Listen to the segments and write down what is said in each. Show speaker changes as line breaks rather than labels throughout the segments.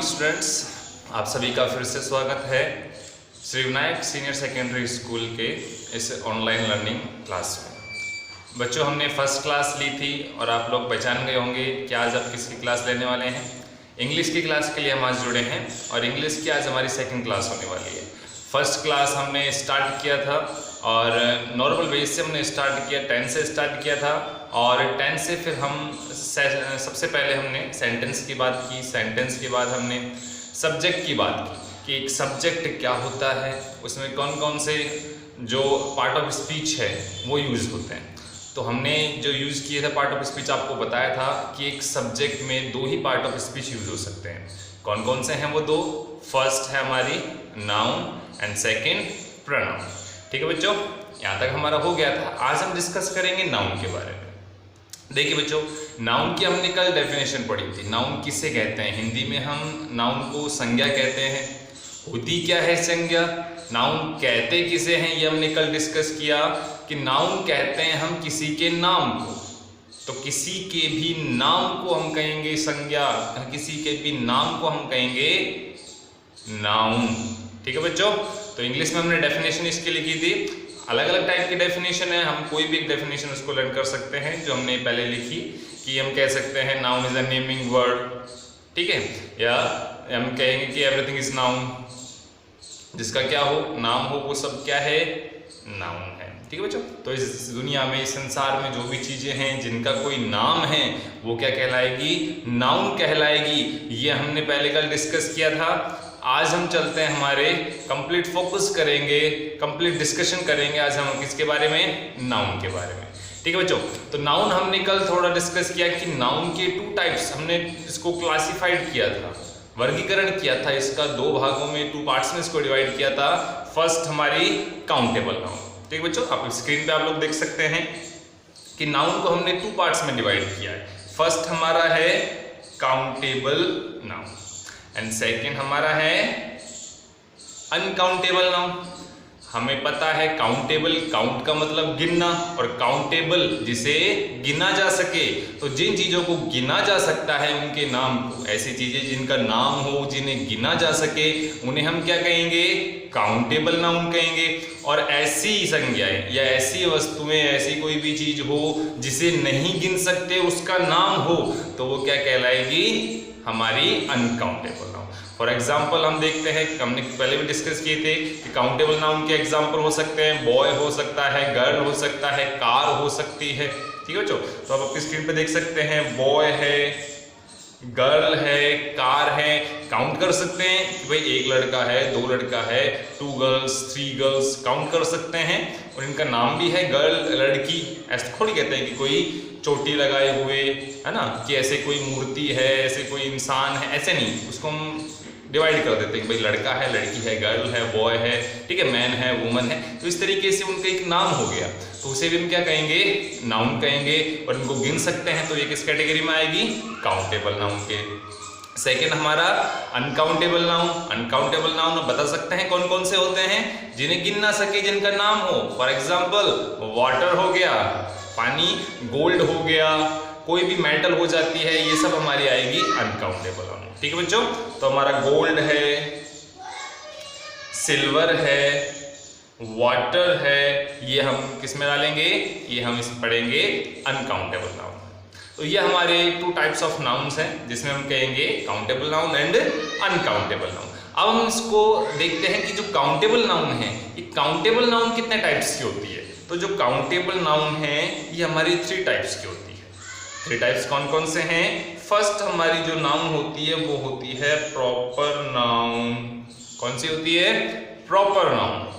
Students, आप सभी का फिर से स्वागत है Shri Vinayak senior secondary school के इस ऑनलाइन लर्निंग क्लास में। बच्चों, हमने फर्स्ट क्लास ली थी और आप लोग पहचान गए होंगे कि आज आप किसकी क्लास लेने वाले हैं। इंग्लिश की क्लास के लिए हम आज जुड़े हैं और इंग्लिश की आज हमारी सेकंड क्लास होने वाली है। फर्स्ट क्लास हमने स्टार्ट किया था और नॉर्मल बेस से हमने स्टार्ट किया, 10 से स्टार्ट किया था और 10 से फिर हम सबसे पहले हमने सेंटेंस की बात की। सेंटेंस के बाद हमने सब्जेक्ट की बात की कि एक सब्जेक्ट क्या होता है, उसमें कौन कौन से जो पार्ट ऑफ स्पीच है वो यूज़ होते हैं। तो हमने जो यूज़ किए थे पार्ट ऑफ स्पीच आपको बताया था कि एक सब्जेक्ट में दो ही पार्ट ऑफ स्पीच यूज़ हो सकते हैं। कौन कौन से हैं वो दो? फर्स्ट है हमारी नाउन एंड सेकेंड प्रोनाउन। ठीक है बच्चों, यहाँ तक हमारा हो गया था। आज हम डिस्कस करेंगे नाउन के बारे में। देखिए बच्चों, नाउन की हमने कल डेफिनेशन पढ़ी थी। नाउन किसे कहते हैं? हिंदी में हम नाउन को संज्ञा कहते हैं। होती क्या है संज्ञा? नाउन कहते किसे हैं ये हमने कल डिस्कस किया कि नाउन कहते हैं हम किसी के नाम को। तो किसी के भी नाम को हम कहेंगे संज्ञा, किसी के भी नाम को हम कहेंगे नाउन। ठीक है बच्चों, तो इंग्लिश में हमने डेफिनेशन इसके लिखी थी। अलग अलग टाइप की डेफिनेशन है, हम कोई भी एक डेफिनेशन उसको लर्न कर सकते हैं जो हमने पहले लिखी कि हम कह सकते हैं noun is a naming word. ठीक है, या हम कहेंगे कि एवरीथिंग इज नाउन, जिसका क्या हो, नाम हो, वो सब क्या है, नाउन है। ठीक है बच्चों, तो इस दुनिया में, इस संसार में जो भी चीजें हैं जिनका कोई नाम है वो क्या कहलाएगी? नाउन कहलाएगी। ये हमने पहले कल डिस्कस किया था। आज हम चलते हैं, हमारे कंप्लीट फोकस करेंगे, कंप्लीट डिस्कशन करेंगे आज हम किसके बारे में? नाउन के बारे में। ठीक है बच्चों, तो नाउन हमने कल थोड़ा डिस्कस किया कि नाउन के टू टाइप्स हमने इसको क्लासिफाइड किया था, वर्गीकरण किया था। इसका दो भागों में, टू पार्ट्स में इसको डिवाइड किया था। फर्स्ट हमारी काउंटेबल नाउन। ठीक है बच्चों, आप स्क्रीन पे आप लोग देख सकते हैं कि नाउन को हमने टू पार्ट्स में डिवाइड किया है। फर्स्ट हमारा है काउंटेबल नाउन एंड सेकेंड हमारा है अनकाउंटेबल नाउन। हमें पता है काउंटेबल, काउंट का मतलब गिनना, और काउंटेबल जिसे गिना जा सके। तो जिन चीजों को गिना जा सकता है उनके नाम को, ऐसी चीजें जिनका नाम हो, जिन्हें गिना जा सके, उन्हें हम क्या कहेंगे? काउंटेबल नाउन कहेंगे। और ऐसी संज्ञाएं या ऐसी वस्तुएं, ऐसी कोई भी चीज हो जिसे नहीं गिन सकते, उसका नाम हो, तो वो क्या कहलाएगी? हमारी अनकाउंटेबल नाउन। फॉर एग्जाम्पल हम देखते हैं, हमने पहले भी डिस्कस किए थे कि काउंटेबल नाउन के एग्जाम्पल हो सकते हैं, बॉय हो सकता है, गर्ल हो सकता है, कार हो सकती है। ठीक है बच्चों, तो आप अपनी स्क्रीन पे देख सकते हैं, बॉय है, गर्ल है, कार है। काउंट कर सकते हैं कि भाई एक लड़का है, दो लड़का है, 2 गर्ल्स, 3 गर्ल्स, काउंट कर सकते हैं। और इनका नाम भी है गर्ल, लड़की। ऐसे थोड़ी कहते हैं कि कोई चोटी लगाए हुए, है ना, कि ऐसे कोई मूर्ति है, ऐसे कोई इंसान है, ऐसे नहीं। उसको हम डिवाइड कर देते हैं कि भाई लड़का है, लड़की है, गर्ल है, बॉय है, ठीक है, मैन है, वुमन है। तो इस तरीके से उनका एक नाम हो गया, तो उसे भी हम क्या कहेंगे? नाउन कहेंगे। और इनको गिन सकते हैं, तो ये किस कैटेगरी में आएगी? काउंटेबल नाउन के। सेकेंड हमारा अनकाउंटेबल नाउन। अनकाउंटेबल नाउन बता सकते हैं कौन कौन से होते हैं? जिन्हें गिन ना सके, जिनका नाम हो। फॉर एग्जाम्पल वाटर हो गया, पानी, गोल्ड हो गया, कोई भी मेटल हो जाती है, ये सब हमारी आएगी अनकाउंटेबल नाउन। ठीक है बच्चों, तो हमारा गोल्ड है, सिल्वर है, वाटर है, ये हम किस में डालेंगे? ये हम इस पढ़ेंगे अनकाउंटेबल नाउन। तो ये हमारे टू टाइप्स ऑफ नाउन्स हैं जिसमें हम कहेंगे countable noun and uncountable noun. अब हम इसको देखते हैं कि जो काउंटेबल नाउन है, ये काउंटेबल नाउन कितने टाइप्स की होती है। तो जो काउंटेबल नाउन है ये हमारी 3 टाइप्स की होती है। 3 टाइप्स कौन कौन से हैं? फर्स्ट हमारी जो नाउन होती है वो होती है प्रॉपर नाउन। कौन सी होती है? Proper noun.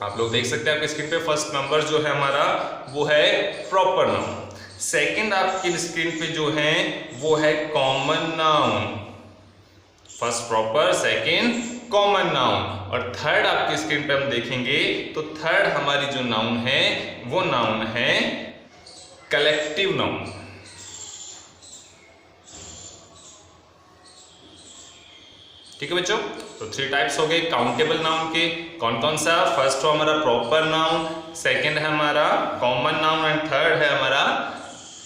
आप लोग देख सकते हैं आपके स्क्रीन पे, फर्स्ट नंबर जो है हमारा वो है प्रॉपर नाउन। सेकंड आपकी स्क्रीन पे जो है वो है common noun. First proper, second common noun. और थर्ड आपकी स्क्रीन पे हम देखेंगे तो थर्ड हमारी जो नाउन है वो नाउन है कलेक्टिव नाउन। ठीक है बच्चों, तो 3 टाइप्स हो गए काउंटेबल नाउन के। कौन कौन सा? फर्स्ट हमारा प्रॉपर नाउन, सेकंड है हमारा कॉमन नाउन एंड थर्ड है हमारा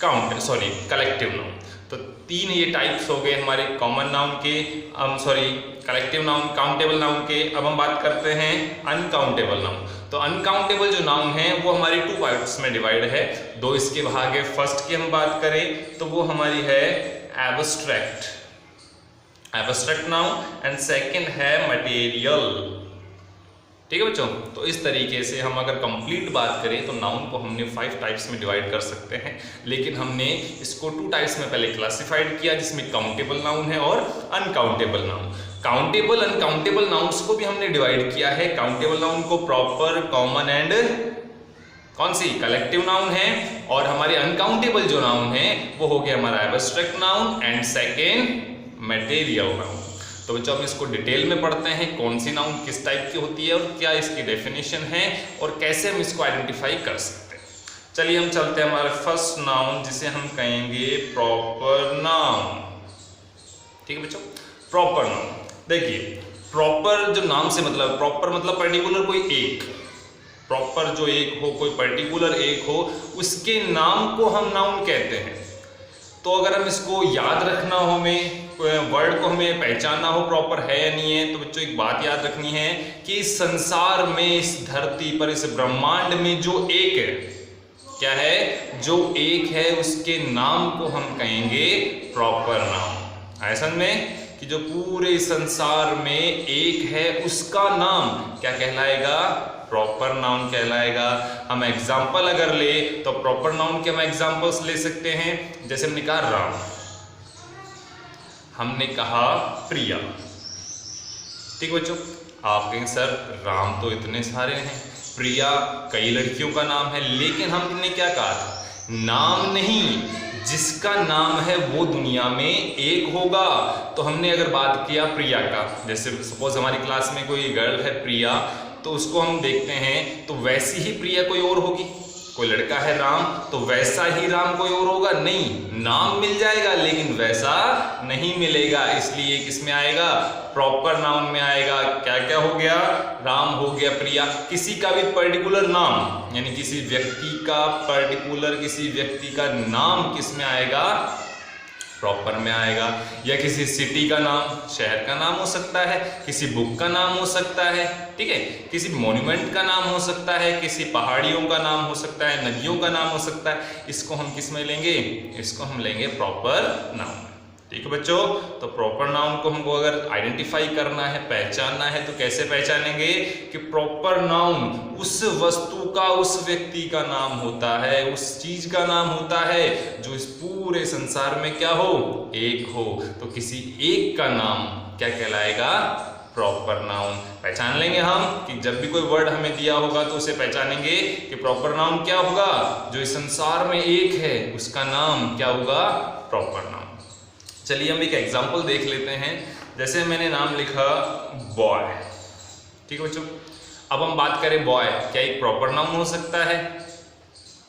कलेक्टिव नाउन। तो 3 ये टाइप्स हो गए हमारे कॉमन नाउन के, कलेक्टिव नाउन, काउंटेबल नाउन के। अब हम बात करते हैं अनकाउंटेबल नाउन। तो अनकाउंटेबल जो नाउन है वो हमारी 2 पार्ट्स में डिवाइड है, 2 इसके भाग है। फर्स्ट की हम बात करें तो वो हमारी है एब्स्ट्रैक्ट नाउन, एंड सेकंड है मटेरियल। ठीक है बच्चों, तो इस तरीके से हम अगर कंप्लीट बात करें तो नाउन को हमने 5 टाइप्स में डिवाइड कर सकते हैं, लेकिन हमने इसको 2 टाइप्स में पहले क्लासिफाइड किया, जिसमें काउंटेबल नाउन है और uncountable noun. Countable uncountable nouns को भी हमने डिवाइड किया है। काउंटेबल नाउन को proper, common and collective noun है, और हमारे अनकाउंटेबल जो नाउन है वो हो गया हमारा abstract noun and second material noun. तो बच्चों हम इसको डिटेल में पढ़ते हैं, कौन सी नाउन किस टाइप की होती है और क्या इसकी डेफिनेशन है और कैसे हम इसको आइडेंटिफाई कर सकते हैं। चलिए हम चलते हैं हमारे फर्स्ट नाउन, जिसे हम कहेंगे प्रॉपर नाउन। ठीक है बच्चों, प्रॉपर नाउन। देखिए, प्रॉपर जो नाम से मतलब, प्रॉपर मतलब पर्टिकुलर कोई एक, प्रॉपर जो एक हो, कोई पर्टिकुलर एक हो, उसके नाम को हम नाउन कहते हैं। तो अगर हम इसको याद रखना हो, हमें वर्ड को हमें पहचानना हो प्रॉपर है या नहीं है, तो बच्चों एक बात याद रखनी है कि इस संसार में, इस धरती पर, इस ब्रह्मांड में जो एक है, क्या है, जो एक है, उसके नाम को हम कहेंगे प्रॉपर नाउन। ऐसा में कि जो पूरे संसार में एक है, उसका नाम क्या कहलाएगा, प्रॉपर नाउन कहलाएगा। हम एग्जाम्पल अगर ले तो प्रॉपर नाउन के हम एग्जाम्पल्स ले सकते हैं। जैसे हमने कहा राम, हमने कहा प्रिया। ठीक बच्चों, आप कहेंगे सर राम तो इतने सारे हैं, प्रिया कई लड़कियों का नाम है, लेकिन हमने क्या कहा था, नाम नहीं, जिसका नाम है वो दुनिया में एक होगा। तो हमने अगर बात किया प्रिया का, जैसे सपोज हमारी क्लास में कोई गर्ल है प्रिया, तो उसको हम देखते हैं तो वैसी ही प्रिया कोई और होगी। कोई लड़का है राम, तो वैसा ही राम कोई और होगा नहीं, नाम मिल जाएगा लेकिन वैसा नहीं मिलेगा, इसलिए किस में आएगा, प्रॉपर नाउन में आएगा। क्या क्या हो गया, राम हो गया, प्रिया। किसी का भी पर्टिकुलर नाम, यानी किसी व्यक्ति का पर्टिकुलर, किसी व्यक्ति का नाम किस में आएगा, प्रॉपर में आएगा। या किसी सिटी का नाम, शहर का नाम हो सकता है, किसी बुक का नाम हो सकता है, ठीक है, किसी मॉन्यूमेंट का नाम हो सकता है, किसी पहाड़ियों का नाम हो सकता है, नदियों का नाम हो सकता है। इसको हम किस में लेंगे, इसको हम लेंगे प्रॉपर नाउन। ठीक है बच्चों, तो प्रॉपर नाउन को हमको अगर आइडेंटिफाई करना है, पहचानना है, तो कैसे पहचानेंगे कि प्रॉपर नाउन उस वस्तु का, उस व्यक्ति का नाम होता है, उस चीज का नाम होता है जो इस पूरे संसार में क्या हो, एक हो। तो किसी एक का नाम क्या कहलाएगा, प्रॉपर नाउन। पहचान लेंगे हम कि जब भी कोई वर्ड हमें दिया होगा तो उसे पहचानेंगे कि प्रॉपर नाउन क्या होगा, जो इस संसार में एक है उसका नाम क्या होगा, प्रॉपर नाउन। चलिए हम एक एग्जाम्पल देख लेते हैं। जैसे मैंने नाम लिखा बॉय, ठीक है बच्चों। अब हम बात करें बॉय, क्या एक प्रॉपर नाउन हो सकता है,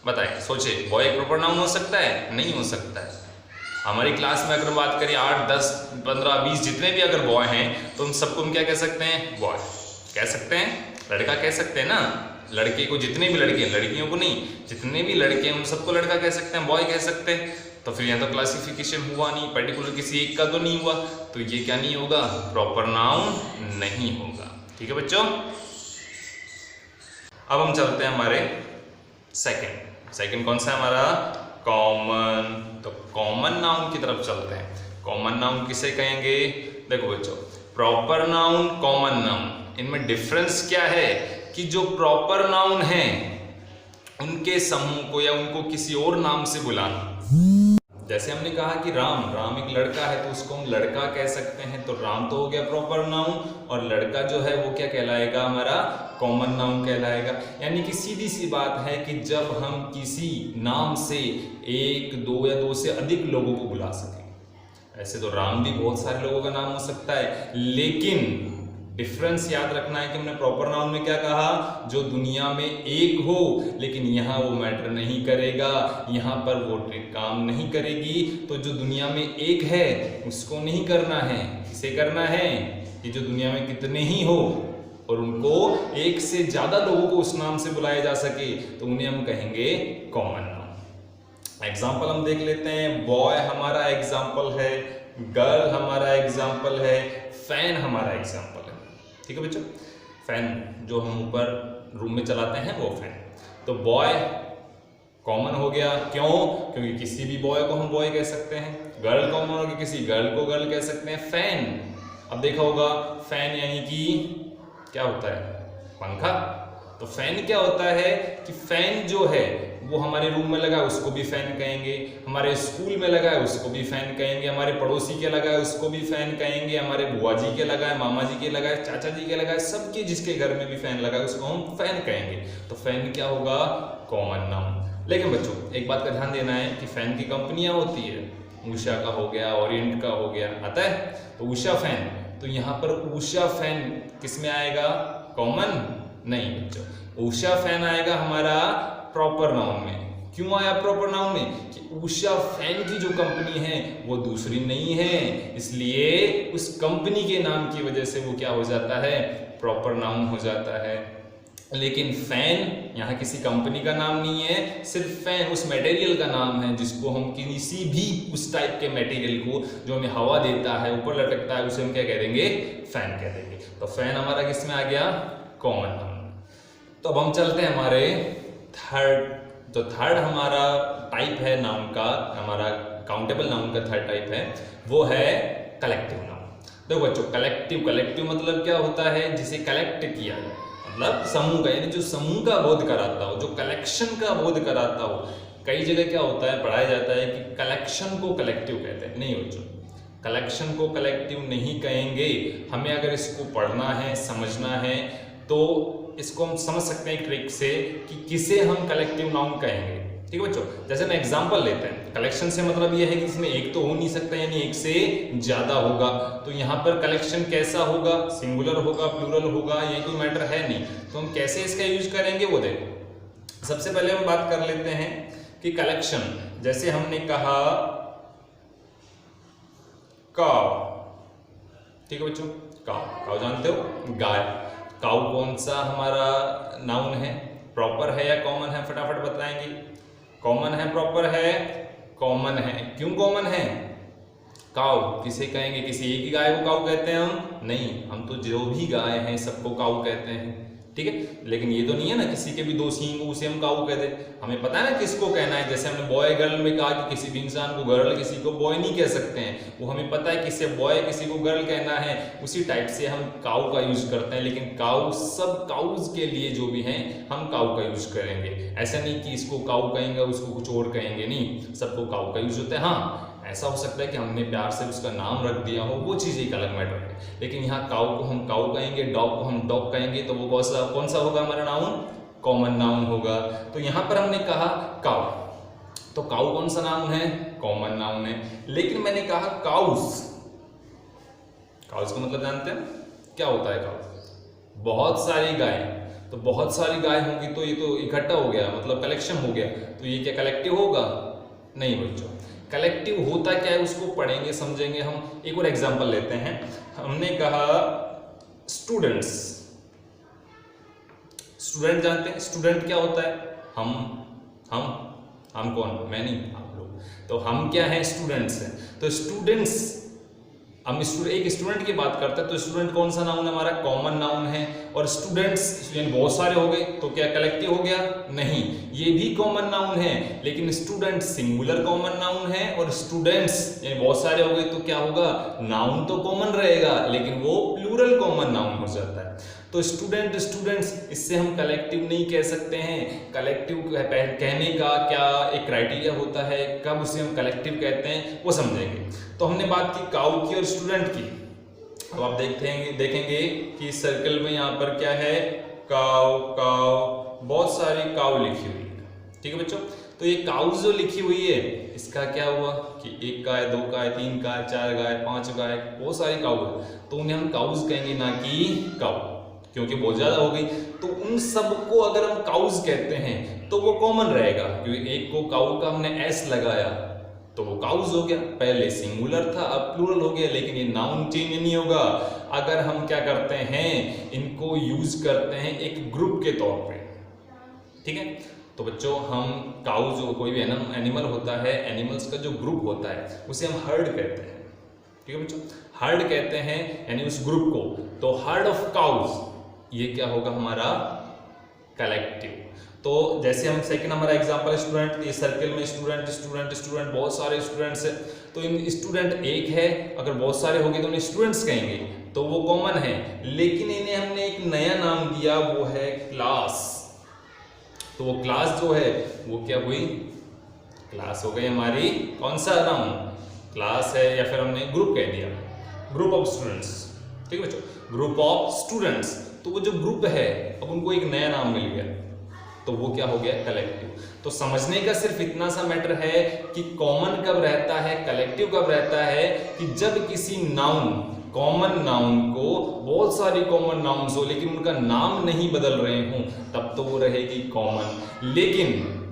बताएं, सोचिए, बॉय एक प्रॉपर नाउन हो सकता है, नहीं हो सकता है। हमारी क्लास में अगर बात करें 8, 10, 15, 20 जितने भी अगर बॉय हैं, तो हम सबको हम क्या कह सकते हैं, बॉय कह सकते हैं, लड़का कह सकते हैं ना। लड़के को, जितने भी लड़के हैं, लड़कियों को नहीं, जितने भी लड़के हैं उन सबको लड़का कह सकते हैं, बॉय कह सकते हैं। तो फिर यहाँ तो क्लासिफिकेशन हुआ नहीं, पर्टिकुलर किसी एक का तो नहीं हुआ, तो ये क्या नहीं होगा, प्रॉपर नाउन नहीं होगा। ठीक है बच्चों, अब हम चलते हैं हमारे सेकंड कौन सा है हमारा, कॉमन। तो कॉमन नाउन की तरफ चलते हैं। कॉमन नाउन किसे कहेंगे, देखो बच्चों, प्रॉपर नाउन, कॉमन नाउन, इनमें डिफरेंस क्या है कि जो प्रॉपर नाउन है उनके समूह को या उनको किसी और नाम से बुलाना। जैसे हमने कहा कि राम एक लड़का है, तो उसको हम लड़का कह सकते हैं, तो राम तो हो गया प्रॉपर नाउन, और लड़का जो है वो क्या कहलाएगा, हमारा कॉमन नाउन कहलाएगा। यानी कि सीधी सी बात है कि जब हम किसी नाम से 1, 2 या 2 से अधिक लोगों को बुला सकें। ऐसे तो राम भी बहुत सारे लोगों का नाम हो सकता है, लेकिन डिफरेंस याद रखना है कि हमने प्रॉपर नाउन में क्या कहा, जो दुनिया में एक हो, लेकिन यहाँ वो मैटर नहीं करेगा, यहाँ पर वो ट्रिक काम नहीं करेगी। तो जो दुनिया में एक है उसको नहीं करना है, किसे करना है कि जो दुनिया में कितने ही हो और उनको एक से ज्यादा लोगों को उस नाम से बुलाया जा सके, तो उन्हें हम कहेंगे कॉमन नाउन। एग्जाम्पल हम देख लेते हैं। बॉय हमारा एग्जाम्पल है, गर्ल हमारा एग्जाम्पल है, फैन हमारा एग्जाम्पल है। ठीक है बच्चों, फैन जो हम ऊपर रूम में चलाते हैं वो फैन। तो बॉय कॉमन हो गया, क्यों? क्योंकि किसी भी बॉय को हम बॉय कह सकते हैं। गर्ल कॉमन हो गया, किसी गर्ल को गर्ल कह सकते हैं। फैन, अब देखा होगा फैन यानी कि क्या होता है? पंखा। तो फैन क्या होता है कि फैन जो है वो हमारे रूम में लगा है उसको भी फैन कहेंगे, हमारे स्कूल में लगा है उसको भी फैन कहेंगे, हमारे पड़ोसी के लगा है उसको भी फैन कहेंगे, हमारे बुआ जी के लगा है, मामा जी के लगा है, चाचा जी के लगा है, सबके जिसके घर में भी फैन लगा है उसको हम फैन कहेंगे। तो फैन क्या होगा? Common noun. लेकिन बच्चों एक बात का ध्यान देना है कि फैन की कंपनियां होती है, उषा का हो गया, ओरिएंट का हो गया, आता है। तो उषा फैन, तो यहाँ पर उषा फैन किस में आएगा? कॉमन नहीं बच्चों, उषा फैन आएगा हमारा प्रॉपर नाउन में। क्यों आया प्रॉपर नाउन में? कि उषा फैन की जो कंपनी है वो दूसरी नहीं है, इसलिए उस कंपनी के नाम की वजह से वो क्या हो जाता है? प्रॉपर नाउन हो जाता है। लेकिन फैन यहाँ किसी कंपनी का नाम नहीं है, सिर्फ फैन उस मटेरियल का नाम है जिसको हम किसी भी उस टाइप के मटेरियल को जो हमें हवा देता है, ऊपर लटकता है, उसे हम क्या कह देंगे? फैन कह देंगे। तो फैन हमारा किस में आ गया? Common noun. तो अब हम चलते हैं हमारे थर्ड। तो थर्ड हमारा टाइप है नाउन का, हमारा काउंटेबल नाउन का थर्ड टाइप है, वो है कलेक्टिव नाउन। देखो बच्चों, कलेक्टिव मतलब क्या होता है? जिसे कलेक्ट किया जाए, मतलब समूह का, यानी जो समूह का बोध कराता हो, जो कलेक्शन का बोध कराता हो। कई जगह क्या होता है, पढ़ाया जाता है कि कलेक्शन को कलेक्टिव कहते हैं। नहीं बच्चों, कलेक्शन को कलेक्टिव नहीं कहेंगे। हमें अगर इसको पढ़ना है, समझना है, तो इसको हम समझ सकते हैं एक ट्रिक से कि किसे हम कलेक्टिव नाउन कहेंगे। ठीक है बच्चों, जैसे हम एग्जांपल लेते हैं। कलेक्शन से मतलब यह है कि इसमें एक तो हो नहीं सकता, यानी एक से ज्यादा होगा। तो यहाँ पर कलेक्शन कैसा होगा? सिंगुलर होगा, प्लूरल होगा, ये कोई मैटर है नहीं। तो हम कैसे इसका यूज करेंगे वो देखो। सबसे पहले हम बात कर लेते हैं कि कलेक्शन, जैसे हमने कहा काव। ठीक है बच्चों, काव जानते हो? गाय। काउ कौन सा हमारा नाउन है? प्रॉपर है या कॉमन है? फटाफट बताएंगे। कॉमन है, प्रॉपर है? कॉमन है। क्यों कॉमन है? काउ किसे कहेंगे? किसी एक ही गाय को काउ कहते हैं हम? नहीं, हम तो जो भी गाय हैं सबको काउ कहते हैं। ठीक है, लेकिन ये तो नहीं है ना किसी के भी दो सींग को उसे हम काउ कहते हैं। हमें पता है ना किसको कहना है। जैसे हमने बॉय गर्ल में कहा कि किसी भी इंसान को गर्ल, किसी को बॉय नहीं कह सकते हैं, वो हमें पता है किससे बॉय, किसी को गर्ल कहना है। उसी टाइप से हम काउ का यूज करते हैं, लेकिन काउ सब काउज के लिए जो भी हैं हम काउ का यूज करेंगे। ऐसा नहीं कि इसको काउ कहेंगे उसको कुछ और कहेंगे, नहीं, सबको काउ का यूज होता है। हाँ, ऐसा हो सकता है कि हमने प्यार से उसका नाम रख दिया हो, वो चीज़ एक अलग मैटर है। लेकिन यहाँ काउ को हम काउ कहेंगे, डॉग को हम डॉग कहेंगे, तो वो कौन सा होगा हमारा नाउन? कॉमन नाउन होगा। तो यहाँ पर हमने कहा काउ, तो काउ कौन सा नाउन है? कॉमन नाउन है। लेकिन मैंने कहा काउस। काउस का मतलब जानते हैं क्या होता है? काउ बहुत सारी गाय, तो बहुत सारी गाय होंगी तो ये तो इकट्ठा हो गया, मतलब कलेक्शन हो गया। तो ये क्या कलेक्टिव होगा? नहीं बच्चों, कलेक्टिव होता क्या है उसको पढ़ेंगे, समझेंगे हम। एक और एग्जांपल लेते हैं। हमने कहा स्टूडेंट्स। स्टूडेंट जानते हैं स्टूडेंट क्या होता है? हम कौन? मैं नहीं, आप लोग। तो हम क्या है? स्टूडेंट्स हैं। तो स्टूडेंट्स, हम एक स्टूडेंट की बात करते हैं, तो स्टूडेंट कौन सा नाउन है हमारा? कॉमन नाउन है। और स्टूडेंट्स यानी बहुत सारे हो गए, तो क्या कलेक्टिव हो गया? नहीं, ये भी कॉमन नाउन है, लेकिन स्टूडेंट सिंगुलर कॉमन नाउन है। और स्टूडेंट्स यानी बहुत सारे हो गए, तो क्या होगा? नाउन तो कॉमन रहेगा, लेकिन वो प्लूरल कॉमन नाउन हो जाता है। तो स्टूडेंट, स्टूडेंट्स, इससे हम कलेक्टिव नहीं कह सकते हैं। कलेक्टिव कहने का क्या एक क्राइटेरिया होता है, कब उसे हम कलेक्टिव कहते हैं, वो समझेंगे। तो हमने बात की काउ की और स्टूडेंट की। अब आप देखेंगे कि सर्कल में यहाँ पर क्या है? काउ, काउ, बहुत सारी काउ लिखी हुई है। ठीक है बच्चों, तो ये काउज जो लिखी हुई है, इसका क्या हुआ कि एक गाय, दो गाय, तीन गाय, चार गाय, पांच गाय, बहुत सारी काउ है, तो उन्हें हम काउज कहेंगे, ना कि काउ, क्योंकि बहुत ज्यादा हो गई। तो उन सबको अगर हम काउज कहते हैं तो वो कॉमन रहेगा, क्योंकि एक को काउ का हमने एस लगाया तो वो काउज हो गया। पहले सिंगुलर था, अब प्लूरल हो गया, लेकिन ये नाउन चेंज नहीं होगा। अगर हम क्या करते हैं, इनको यूज करते हैं एक ग्रुप के तौर पे। ठीक है, तो बच्चों हम काउ जो कोई भी एनिमल होता है, एनिमल्स का जो ग्रुप होता है उसे हम हर्ड कहते हैं, ठीक है बच्चों, हर्ड कहते हैं यानी उस ग्रुप को। तो हर्ड ऑफ काउज ये क्या होगा हमारा कलेक्टिव। तो जैसे हम सेकंड हमारा एग्जांपल स्टूडेंट, ये सर्कल में स्टूडेंट स्टूडेंट स्टूडेंट बहुत सारे स्टूडेंट्स है, तो इन स्टूडेंट एक है, अगर बहुत सारे हो गए तो उन्हें स्टूडेंट्स कहेंगे, तो वो कॉमन है। लेकिन इन्हें हमने एक नया नाम दिया, वो है क्लास। तो वो क्लास जो है वो क्या हुई, क्लास हो गई हमारी कौन सा नाउन, क्लास है, या फिर हमने ग्रुप कह दिया, ग्रुप ऑफ स्टूडेंट्स, ठीक है बच्चों, ग्रुप ऑफ स्टूडेंट्स। तो वो जो ग्रुप है अब उनको एक नया नाम मिल गया, तो वो क्या हो गया कलेक्टिव। तो समझने का सिर्फ इतना सा मैटर है कि कॉमन कब रहता है, कलेक्टिव कब रहता है, कि जब किसी नाउन, कॉमन नाउन को बहुत सारी कॉमन नाउन्स हो लेकिन उनका नाम नहीं बदल रहे हों, तब तो वो रहेगी कॉमन। लेकिन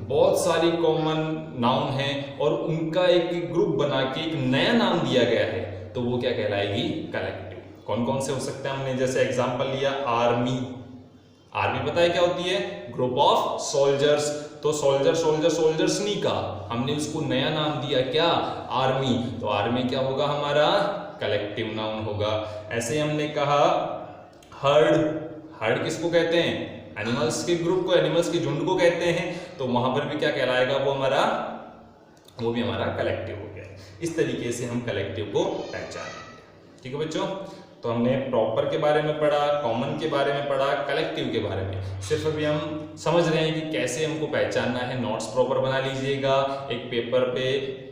बहुत सारी कॉमन नाउन हैं और उनका एक ग्रुप बना के एक नया नाम दिया गया है, तो वो क्या कहलाएगी कलेक्टिव। कौन कौन से हो सकते हैं, हमने जैसे एग्जांपल लिया आर्मी। आर्मी पता है क्या होती है, ग्रुप ऑफ सोल्जर्स। तो सोल्जर सोल्जर सोल्जर्स नहीं कहा, हमने उसको नया नाम दिया क्या, आर्मी। तो आर्मी क्या होगा हमारा कलेक्टिव नाउन होगा। ऐसे हमने कहा हर्ड, हर्ड किसको कहते हैं, एनिमल्स के ग्रुप को, एनिमल्स के झुंड को कहते हैं। तो वहां पर भी क्या कहलाएगा, वो भी हमारा कलेक्टिव हो गया। इस तरीके से हम कलेक्टिव को पहचानेंगे, ठीक है बच्चों। तो हमने प्रॉपर के बारे में पढ़ा, कॉमन के बारे में पढ़ा, कलेक्टिव के बारे में। सिर्फ अभी हम समझ रहे हैं कि कैसे हमको पहचानना है। नोट्स प्रॉपर बना लीजिएगा, एक पेपर पे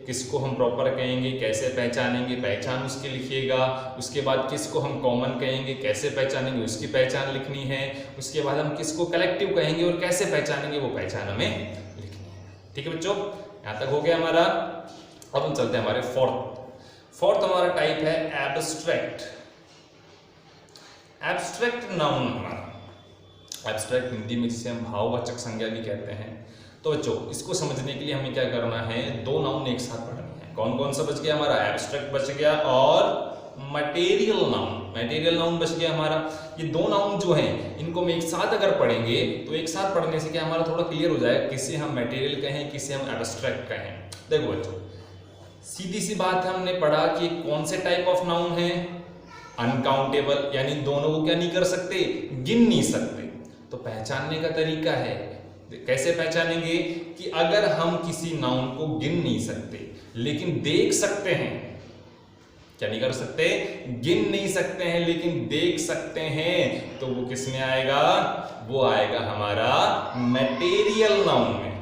किसको हम प्रॉपर कहेंगे, कैसे पहचानेंगे, पहचान उसकी लिखिएगा। उसके बाद किसको हम कॉमन कहेंगे, कैसे पहचानेंगे, उसकी पहचान लिखनी है। उसके बाद हम किसको कलेक्टिव कहेंगे और कैसे पहचानेंगे, वो पहचान हमें लिखनी है, ठीक है बच्चों। यहाँ तक हो गया हमारा। अब हम चलते हैं हमारे फोर्थ हमारा टाइप है एब्स्ट्रैक्ट। एब्स्ट्रैक्ट नाउन हमारा, एब्स्ट्रैक्ट हिंदी में जिसे हम भाववाचक संज्ञा भी कहते हैं। तो बच्चों इसको समझने के लिए हमें क्या करना है, दो नाउन एक साथ पढ़ने हैं। कौन कौन सा बच गया हमारा, एब्स्ट्रैक्ट बच गया और मटेरियल नाउन। मटेरियल नाउन बच गया हमारा। ये दो नाउन जो हैं इनको हम एक साथ अगर पढ़ेंगे तो एक साथ पढ़ने से क्या हमारा थोड़ा क्लियर हो जाएगा, किसे हम मटेरियल कहें, किसे हम एब्स्ट्रैक्ट कहें। देखो बच्चों सीधी सी बात है, हमने पढ़ा कि कौन से टाइप ऑफ नाउन है, अनकाउंटेबल, यानी दोनों को क्या नहीं कर सकते, गिन नहीं सकते। तो पहचानने का तरीका है, कैसे पहचानेंगे, कि अगर हम किसी नाउन को गिन नहीं सकते लेकिन देख सकते हैं, क्या नहीं कर सकते, गिन नहीं सकते हैं लेकिन देख सकते हैं, तो वो किस में आएगा, वो आएगा हमारा मटेरियल नाउन में।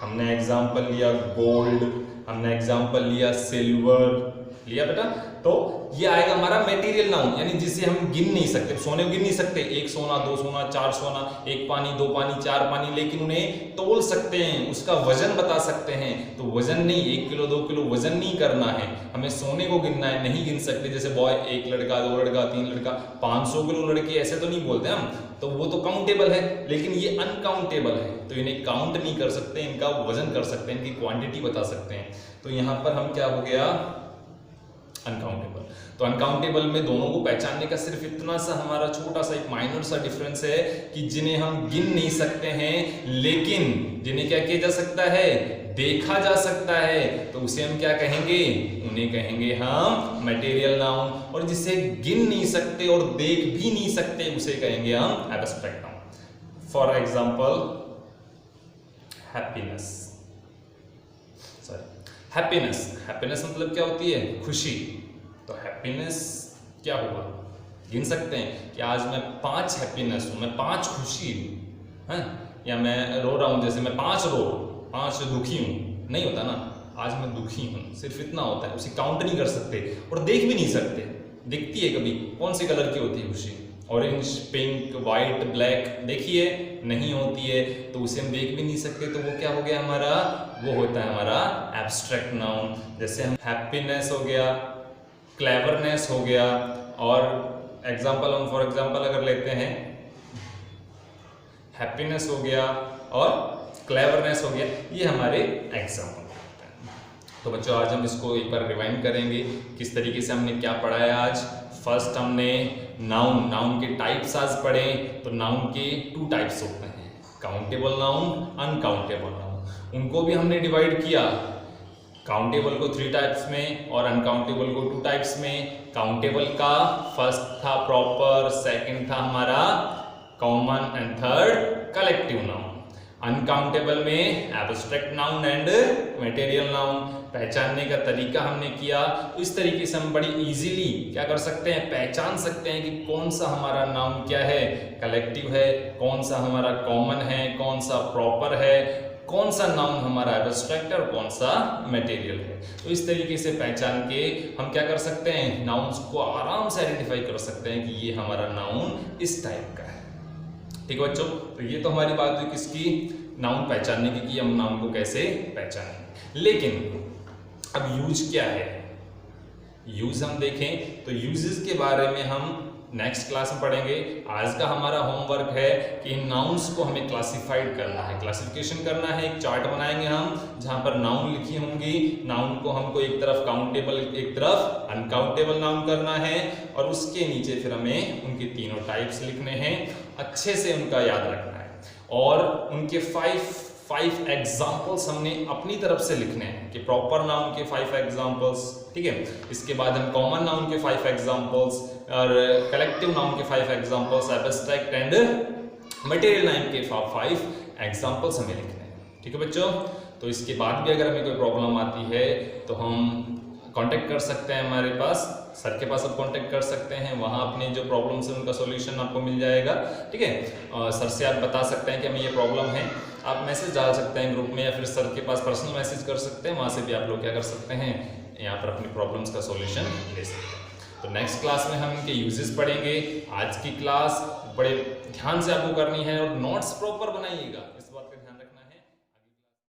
हमने एग्जांपल लिया गोल्ड, हमने एग्जांपल लिया सिल्वर, लिया बेटा, तो ये आएगा हमारा मटेरियल नाउन, यानी जिसे हम गिन नहीं सकते। सोने को गिन नहीं सकते, एक सोना, दो सोना, चार सोना, एक पानी, दो पानी, चार पानी, लेकिन उन्हें तोल सकते हैं, उसका वजन बता सकते हैं। तो वजन नहीं, 1 किलो 2 किलो वजन नहीं करना है, हमें सोने को गिनना है, नहीं गिन सकते। जैसे बॉय, एक लड़का, दो लड़का, तीन लड़का, 500 किलो लड़के, ऐसे तो नहीं बोलते हम, तो वो तो काउंटेबल है, लेकिन ये अनकाउंटेबल है, तो इन्हें काउंट नहीं कर सकते, इनका वजन कर सकते हैं, इनकी क्वांटिटी बता सकते हैं। तो यहाँ पर हम क्या हो गया, अनकाउंटेबल। तो अनकाउंटेबल में दोनों को पहचानने का सिर्फ इतना सा हमारा छोटा सा एक माइनर सा डिफरेंस है कि जिन्हें हम गिन नहीं सकते हैं लेकिन जिन्हें क्या किया जा सकता है, देखा जा सकता है, तो उसे हम क्या कहेंगे, उन्हें कहेंगे हम मटेरियल नाउन। और जिसे गिन नहीं सकते और देख भी नहीं सकते उसे कहेंगे हम abstract noun. For example happiness, happiness, happiness मतलब क्या होती है, खुशी। तो हैप्पीनेस क्या हुआ, गिन सकते हैं कि आज मैं 5 हैप्पीनेस हूं, मैं 5 खुशी हूं, या मैं रो रहा हूं, जैसे मैं 5 दुखी हूं, नहीं होता ना, आज मैं दुखी हूं, सिर्फ इतना होता है। उसे काउंट नहीं कर सकते और देख भी नहीं सकते। दिखती है कभी, कौन सी कलर की होती है खुशी, ऑरेंज, पिंक, वाइट, ब्लैक, देखिए नहीं होती है, तो उसे हम देख भी नहीं सकते। तो वो क्या हो गया हमारा, वो होता है हमारा एब्स्ट्रैक्ट नाउन। जैसे हम हैप्पीनेस हो गया, क्लेवरनेस हो गया, और एग्जांपल हम फॉर एग्जांपल अगर लेते हैं, हैप्पीनेस हो गया और क्लेवरनेस हो गया, ये हमारे एग्जांपल होते हैं। तो बच्चों आज हम इसको एक बार रिवाइंड करेंगे, किस तरीके से हमने क्या पढ़ा है आज। फर्स्ट हमने नाउन के टाइप्स आज पढ़े। तो नाउन के 2 टाइप्स होते हैं,
काउंटेबल नाउन, अनकाउंटेबल नाउन। उनको भी हमने डिवाइड किया, काउंटेबल को 3 टाइप्स में और अनकाउंटेबल को 2 टाइप्स में। काउंटेबल का फर्स्ट था प्रॉपर, सेकंड था हमारा common and third collective noun. Uncountable में abstract noun and material noun. पहचानने का तरीका हमने किया, तो इस तरीके से हम बड़ी इजीली क्या कर सकते हैं, पहचान सकते हैं कि कौन सा हमारा नाउन क्या है, कलेक्टिव है, कौन सा हमारा कॉमन है, कौन सा प्रॉपर है, कौन सा नाउन हमारा एब्स्ट्रैक्ट और कौन सा मटेरियल है। तो इस तरीके से पहचान के हम क्या कर सकते हैं, नाउन्स को आराम से आइडेंटिफाई कर सकते हैं कि ये हमारा नाउन इस टाइप का है। ठीक है बच्चों, तो ये तो हमारी बात हुई किसकी, नाउन पहचानने की कि हम नाउन को कैसे पहचानें। लेकिन अब यूज क्या है, यूज हम देखें तो यूजेस के बारे में हम नेक्स्ट क्लास में पढ़ेंगे। आज का हमारा होमवर्क है कि इन नाउन्स को हमें क्लासिफाइड करना है, क्लासिफिकेशन करना है। एक चार्ट बनाएंगे हम जहां पर नाउन लिखी होंगी, नाउन को हमको एक तरफ काउंटेबल एक तरफ अनकाउंटेबल नाउन करना है और उसके नीचे फिर हमें उनके तीनों टाइप्स लिखने हैं, अच्छे से उनका याद रखना है और उनके 5 एग्जाम्पल्स हमने अपनी तरफ से लिखने हैं कि प्रॉपर नाउन के 5 एग्जाम्पल्स, ठीक है। इसके बाद हम कॉमन नाउन के 5 एग्जाम्पल्स और कलेक्टिव नाउन के 5 examples, abstract and material noun के 5 एग्जाम्पल्स हमें लिखने हैं, ठीक है बच्चों। तो इसके बाद भी अगर हमें कोई प्रॉब्लम आती है तो हम कांटेक्ट कर सकते हैं हमारे पास, सर के पास आप कांटेक्ट कर सकते हैं, वहाँ अपनी जो प्रॉब्लम्स है उनका सॉल्यूशन आपको मिल जाएगा, ठीक है। सर से आप बता सकते हैं कि हमें ये प्रॉब्लम है, आप मैसेज डाल सकते हैं ग्रुप में या फिर सर के पास पर्सनल मैसेज कर सकते हैं, वहाँ से भी आप लोग क्या कर सकते हैं, यहाँ पर अपनी प्रॉब्लम्स का सॉल्यूशन ले सकते हैं। तो नेक्स्ट क्लास में हम इनके यूजेस पढ़ेंगे। आज की क्लास बड़े ध्यान से आपको करनी है और नोट्स प्रॉपर बनाइएगा, इस बात का ध्यान